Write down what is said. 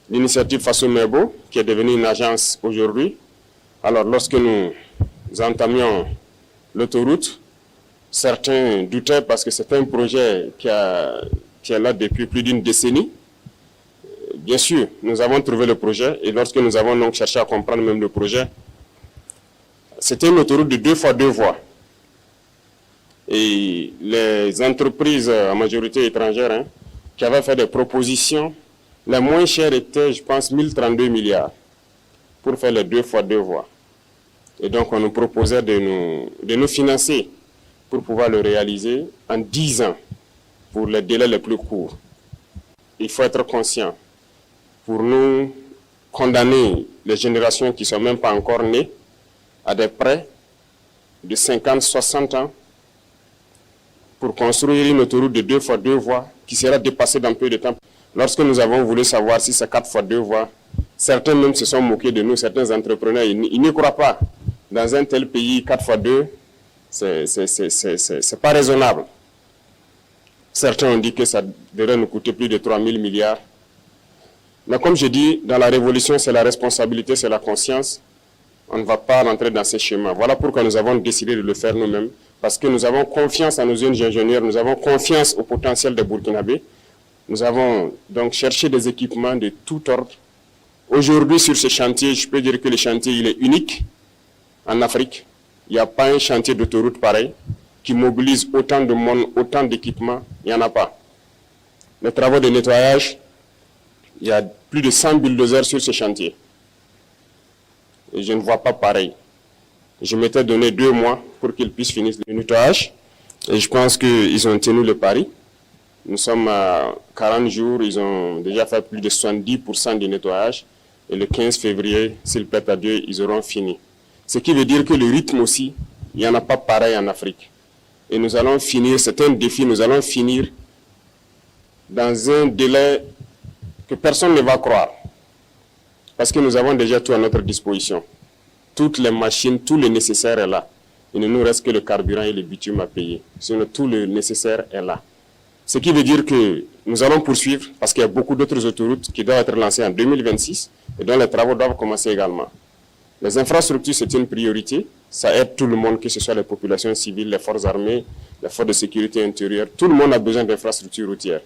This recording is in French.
l'initiative Faso Merbo, qui est devenue une agence aujourd'hui. Alors, lorsque nous entamions l'autoroute, certains doutaient parce que c'est un projet qui est là depuis plus d'une décennie. Bien sûr, nous avons trouvé le projet et lorsque nous avons donc cherché à comprendre même le projet, c'était une autoroute de 2 fois 2 voies. Et les entreprises en majorité étrangères qui avaient fait des propositions, les moins chères étaient, je pense, 1032 milliards pour faire les 2 fois 2 voies. Et donc on nous proposait de nous financer pour pouvoir le réaliser en 10 ans pour les délais les plus courts. Il faut être conscient. Pour nous condamner les générations qui ne sont même pas encore nées à des prêts de 50, 60 ans pour construire une autoroute de 2 fois 2 voies qui sera dépassée dans peu de temps. Lorsque nous avons voulu savoir si c'est 4 fois 2 voies, certains même se sont moqués de nous, certains entrepreneurs, ils n'y croient pas. Dans un tel pays, 4 fois 2, c'est pas raisonnable. Certains ont dit que ça devrait nous coûter plus de 3 000 milliards. Mais comme je dis, dans la révolution, c'est la responsabilité, c'est la conscience. On ne va pas rentrer dans ces schémas. Voilà pourquoi nous avons décidé de le faire nous-mêmes. Parce que nous avons confiance en nos ingénieurs, nous avons confiance au potentiel des Burkinabés. Nous avons donc cherché des équipements de tout ordre. Aujourd'hui, sur ce chantier, je peux dire que le chantier il est unique en Afrique. Il n'y a pas un chantier d'autoroute pareil qui mobilise autant de monde, autant d'équipements. Il n'y en a pas. Les travaux de nettoyage, il y a plus de 100 bulldozers sur ce chantier. Et je ne vois pas pareil. Je m'étais donné 2 mois pour qu'ils puissent finir le nettoyage. Et je pense qu'ils ont tenu le pari. Nous sommes à 40 jours, ils ont déjà fait plus de 70% du nettoyage. Et le 15 février, s'il plaît à Dieu, ils auront fini. Ce qui veut dire que le rythme aussi, il n'y en a pas pareil en Afrique. Et nous allons finir, c'est un défi, nous allons finir dans un délai que personne ne va croire. Parce que nous avons déjà tout à notre disposition. Toutes les machines, tout le nécessaire est là. Il ne nous reste que le carburant et le bitume à payer. Sinon, tout le nécessaire est là. Ce qui veut dire que nous allons poursuivre parce qu'il y a beaucoup d'autres autoroutes qui doivent être lancées en 2026 et dont les travaux doivent commencer également. Les infrastructures, c'est une priorité. Ça aide tout le monde, que ce soit les populations civiles, les forces armées, les forces de sécurité intérieure. Tout le monde a besoin d'infrastructures routières.